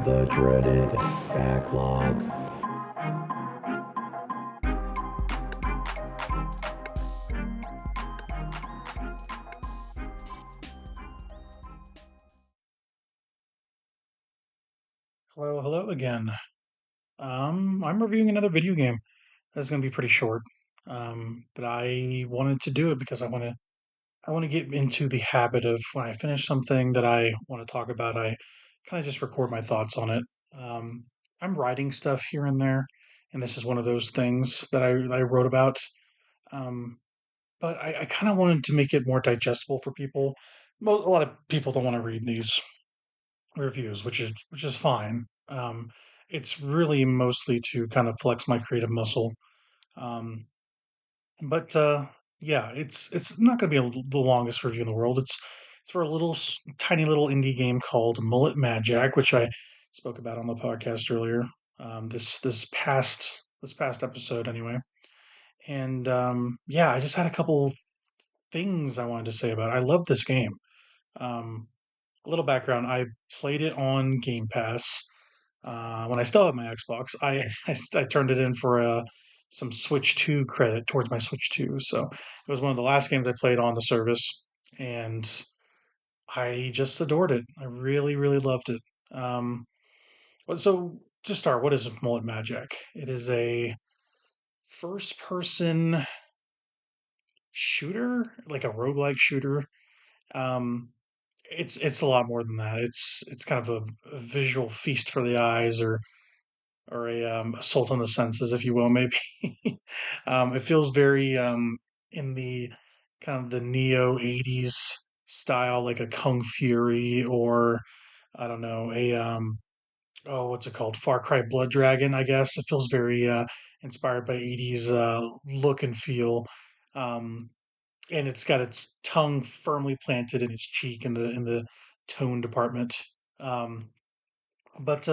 the dreaded backlog. Hello again. I'm reviewing another video game. That's going to be pretty short. But I wanted to do it because I want to get into the habit of when I finish something that I want to talk about, I kind of just record my thoughts on it. Um, I'm writing stuff here and there, and this is one of those things that I wrote about. Um, but I kind of wanted to make it more digestible for people. A lot of people don't want to read these reviews, which is fine. It's really mostly to kind of flex my creative muscle. Um, but yeah, it's not going to be the longest review in the world. It's for a tiny little indie game called Mullet Madjack, which I spoke about on the podcast earlier. This past episode anyway. And yeah, I just had a couple things I wanted to say about it. I love this game. Um, a little background: I played it on Game Pass when I still had my Xbox. I turned it in for some Switch 2 credit towards my Switch 2. So it was one of the last games I played on the service, and I just adored it. I really, really loved it. So to start, what is Mullet Magic? It is a first-person shooter, like a roguelike shooter. Um, it's a lot more than that. It's kind of a visual feast for the eyes, or a assault on the senses, if you will, maybe. It feels very in the kind of the neo '80s style, like a Kung Fury, or I don't know, what's it called? Far Cry Blood Dragon, I guess. It feels very inspired by '80s look and feel. Um, and it's got its tongue firmly planted in its cheek in the tone department. Um, but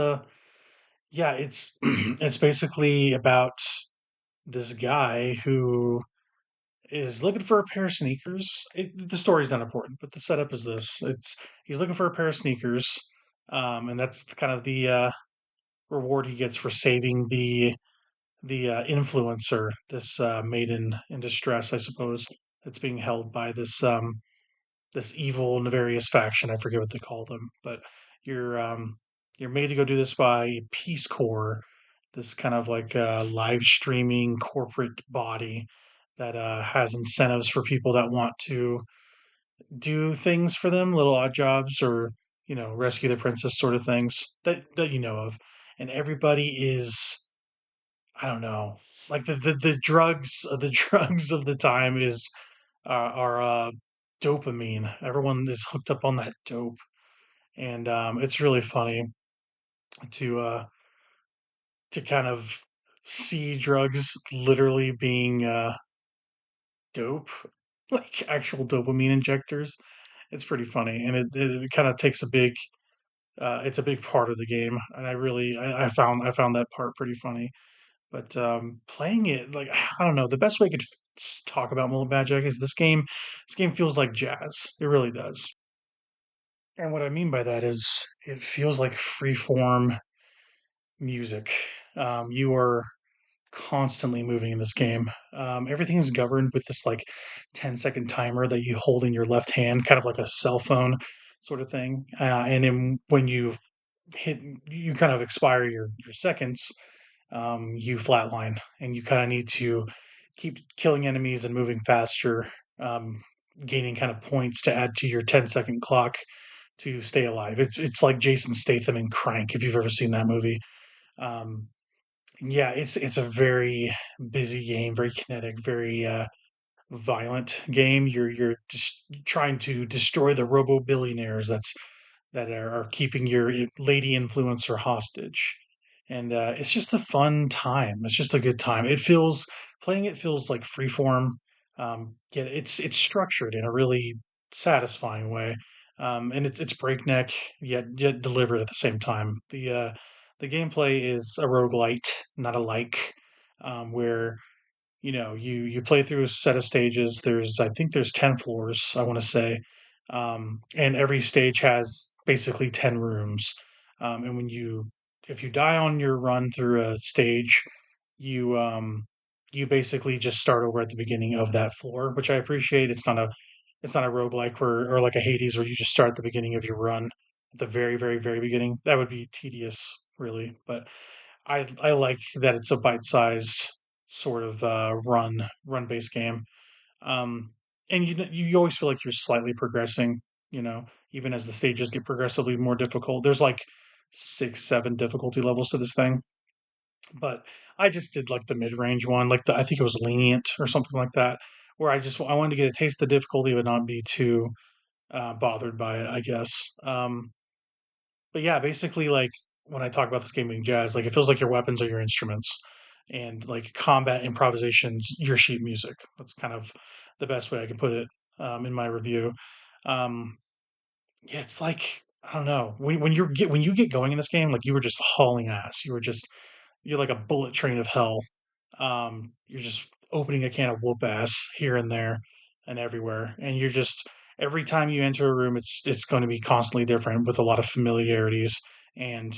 yeah, it's it's basically about this guy who is looking for a pair of sneakers. The story's not important, but the setup is this: it's he's looking for a pair of sneakers, and that's kind of the reward he gets for saving the influencer, this maiden in distress, I suppose, that's being held by this evil nefarious faction. I forget what they call them, but you're um, you're made to go do this by Peace Corps, this kind of like live streaming corporate body that has incentives for people that want to do things for them, little odd jobs, or rescue the princess, sort of things that you know of. And everybody is, I don't know, like the drugs the drugs of the time is are dopamine. Everyone is hooked up on that dope, and it's really funny to uh, to kind of see drugs literally being dope, like actual dopamine injectors. It's pretty funny, and it kind of takes a big. It's a big part of the game, and I found that part pretty funny. But playing it, like I don't know, the best way I could talk about Mullet Magic is this game. This game feels like jazz. It really does. And what I mean by that is it feels like freeform music. You are constantly moving in this game. Everything is governed with this like 10-second timer that you hold in your left hand, kind of like a cell phone sort of thing. And then when you kind of expire your seconds, you flatline, and you kind of need to keep killing enemies and moving faster, um, gaining kind of points to add to your 10-second clock to stay alive. It's like Jason Statham in Crank, if you've ever seen that movie. Um, yeah, it's a very busy game, very kinetic, very violent game. You're just trying to destroy the robo billionaires that are keeping your lady influencer hostage, and it's just a fun time. It's just a good time. Playing it feels like freeform. Yet it's structured in a really satisfying way, and it's breakneck yet delivered at the same time. The gameplay is a roguelite, not a like, where you play through a set of stages. I think there's 10 floors, I want to say, and every stage has basically 10 rooms. And if you die on your run through a stage, you you basically just start over at the beginning of that floor, which I appreciate. It's not a roguelike where or like a Hades where you just start at the beginning of your run at the very, very, very beginning. That would be tedious, really. But I like that it's a bite-sized sort of run based game. Um, and you always feel like you're slightly progressing, you know, even as the stages get progressively more difficult. There's like 6, 7 difficulty levels to this thing, but I just did like the mid-range one, like I think it was lenient or something like that, where I wanted to get a taste of the difficulty but not be too bothered by it, I guess. But yeah, basically, like when I talk about this game being jazz, like it feels like your weapons are your instruments, and like combat improvisations your sheet music. That's kind of the best way I can put it in my review. Um, yeah, it's like I don't know when you get going in this game, like you were just hauling ass. You're like a bullet train of hell. You're just opening a can of whoop ass here and there and everywhere, and you're just every time you enter a room, it's going to be constantly different with a lot of familiarities and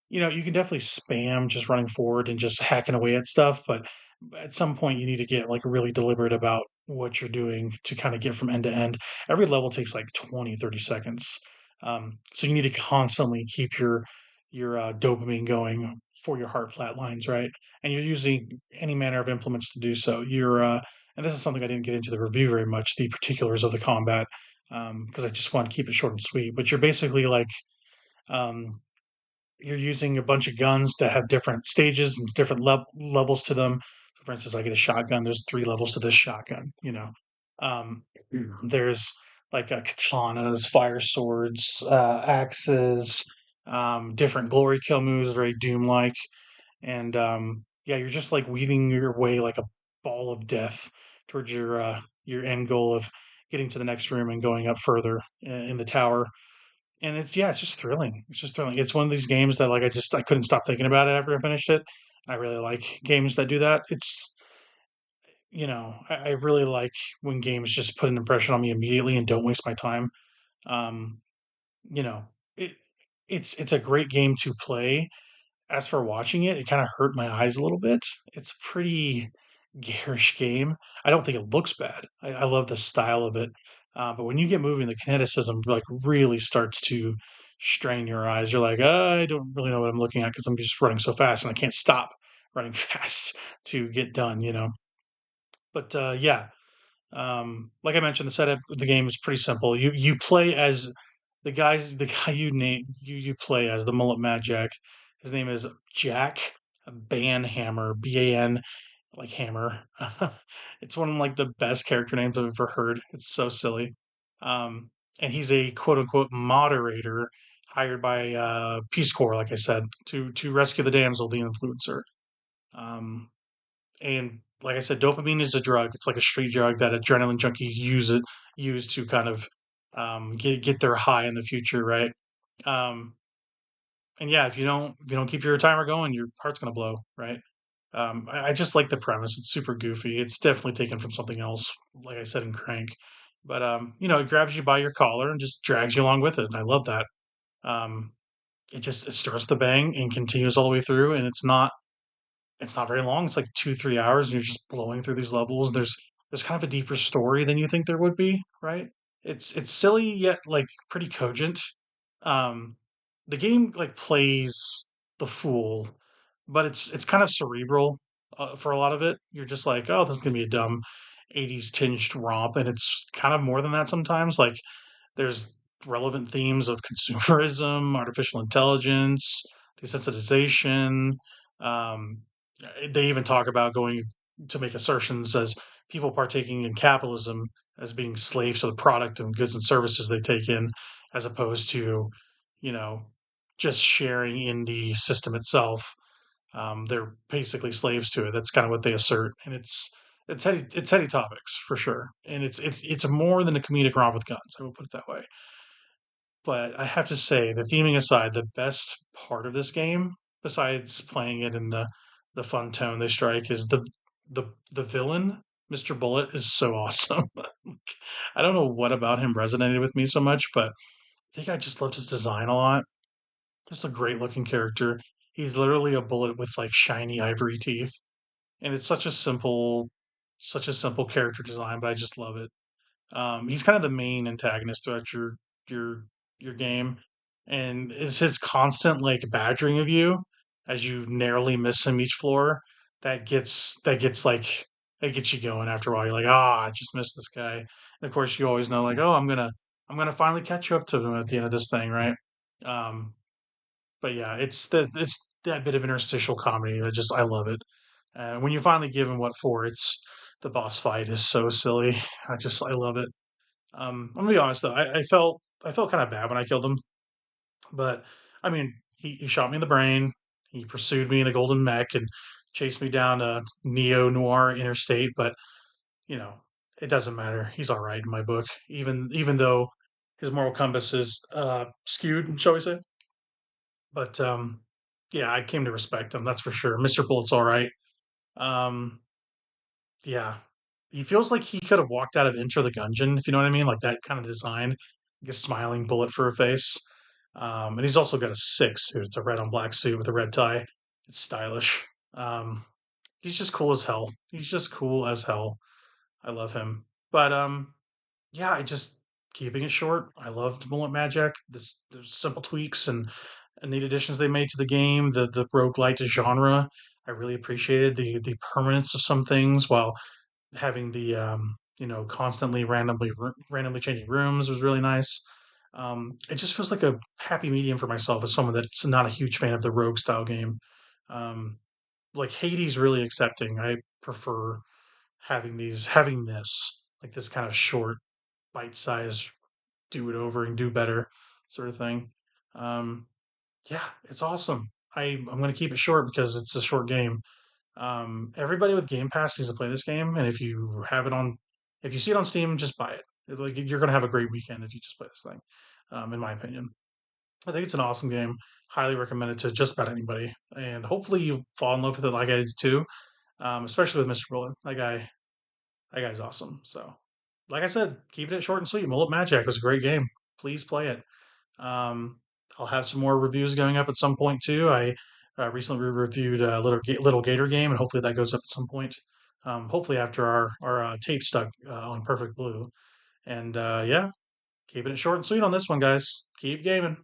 you can definitely spam just running forward and just hacking away at stuff, but at some point you need to get like really deliberate about what you're doing to kind of get from end to end. Every level takes like 20, 30 seconds. So you need to constantly keep your dopamine going for your heart flat lines, right? And you're using any manner of implements to do so. And this is something I didn't get into the review very much, the particulars of the combat, because I just want to keep it short and sweet. But you're basically like um, you're using a bunch of guns that have different stages and different levels to them. So for instance, I get a shotgun. There's 3 levels to this shotgun. Um, there's like katanas, fire swords, axes, different glory kill moves, very Doom like, and yeah, you're just like weaving your way like a ball of death towards your end goal of getting to the next room and going up further in the tower, and it's just thrilling. It's just thrilling. It's one of these games that like I couldn't stop thinking about it after I finished it. I really like games that do that. I really like when games just put an impression on me immediately and don't waste my time. Um, you know, it it's a great game to play. As for watching it, it kind of hurt my eyes a little bit. It's a pretty garish game. I don't think it looks bad. I love the style of it. But when you get moving, the kineticism like really starts to strain your eyes. You're like, I don't really know what I'm looking at because I'm just running so fast and I can't stop running fast to get done, But yeah, like I mentioned, the setup of the game is pretty simple. You play as the guy you play as the Mullet Madjack. His name is Jack Banhammer, BAN, like hammer. It's one of like the best character names I've ever heard. It's so silly. Um, and he's a quote unquote moderator hired by Peace Corps, like I said, to rescue the damsel, the influencer. Um, and like I said, dopamine is a drug. It's like a street drug that adrenaline junkies use to kind of get their high in the future, right? Um, and yeah, if you don't keep your timer going, your heart's gonna blow, right? I just like the premise. It's super goofy. It's definitely taken from something else, like I said in Crank. But it grabs you by your collar and just drags you along with it, and I love that. Um, it starts with a bang and continues all the way through, and it's not very long. It's like 2, 3 hours, and you're just blowing through these levels. There's kind of a deeper story than you think there would be, right? It's silly yet like pretty cogent. Um, the game like plays the fool, but it's kind of cerebral for a lot of it. You're just like, oh, this is gonna be a dumb '80s tinged romp, and it's kind of more than that sometimes. Like there's relevant themes of consumerism, artificial intelligence, desensitization. Um, they even talk about going to make assertions as people partaking in capitalism as being slaves to the product and goods and services they take in, as opposed to, you know, just sharing in the system itself. They're basically slaves to it. That's kind of what they assert, and it's heady topics for sure, and it's more than a comedic romp with guns. I will put it that way. But I have to say, the theming aside, the best part of this game, besides playing it in the fun tone they strike, is the villain. Mr. Bullet is so awesome. I don't know what about him resonated with me so much, but I think I just loved his design a lot. Just a great looking character. He's literally a bullet with like shiny ivory teeth, and it's such a simple character design, but I just love it. He's kind of the main antagonist throughout your your game, and it's his constant like badgering of you as you narrowly miss him each floor that gets like that gets you going after a while. You're like, I just missed this guy. And of course, you always know like, oh, I'm gonna finally catch you up to him at the end of this thing, right? Um, but yeah, it's that bit of interstitial comedy that just I love it. When you finally give him what for, it's the boss fight is so silly. I love it. I'm gonna be honest though, I felt kind of bad when I killed him, but I mean, he shot me in the brain. He pursued me in a golden mech and chased me down a neo noir interstate. But you know, it doesn't matter. He's all right in my book, even though his moral compass is skewed, shall we say? But yeah, I came to respect him. That's for sure. Mr. Bullet's all right. Um, Yeah. He feels like he could have walked out of Enter the Gungeon, if you know what I mean, like that kind of design, like a smiling bullet for a face. And he's also got a sick suit. It's a red on black suit with a red tie. It's stylish. Um, he's just cool as hell. He's just cool as hell. I love him. But yeah, I just keeping it short. I loved Mullet Madjack. There's simple tweaks and neat additions they made to the game. The roguelite genre. I really appreciated the permanence of some things while having the constantly randomly changing rooms was really nice. It just feels like a happy medium for myself as someone that's not a huge fan of the rogue style game. Um, like Hades, really accepting. I prefer having this like this kind of short, bite size, do it over and do better sort of thing. Um, yeah, it's awesome. I'm going to keep it short because it's a short game. Everybody with Game Pass needs to play this game, and if you see it on Steam, just buy it. Like you're gonna have a great weekend if you just play this thing. In my opinion, I think it's an awesome game. Highly recommend it to just about anybody, and hopefully you fall in love with it like I did too. Especially with Mr. Bullet. That guy's awesome. So, like I said, keeping it short and sweet. Mullet Magic was a great game. Please play it. Um, I'll have some more reviews going up at some point too. I recently reviewed a little Gator game, and hopefully that goes up at some point. Hopefully after our tape stuck on Perfect Blue. And yeah, keeping it short and sweet on this one, guys. Keep gaming.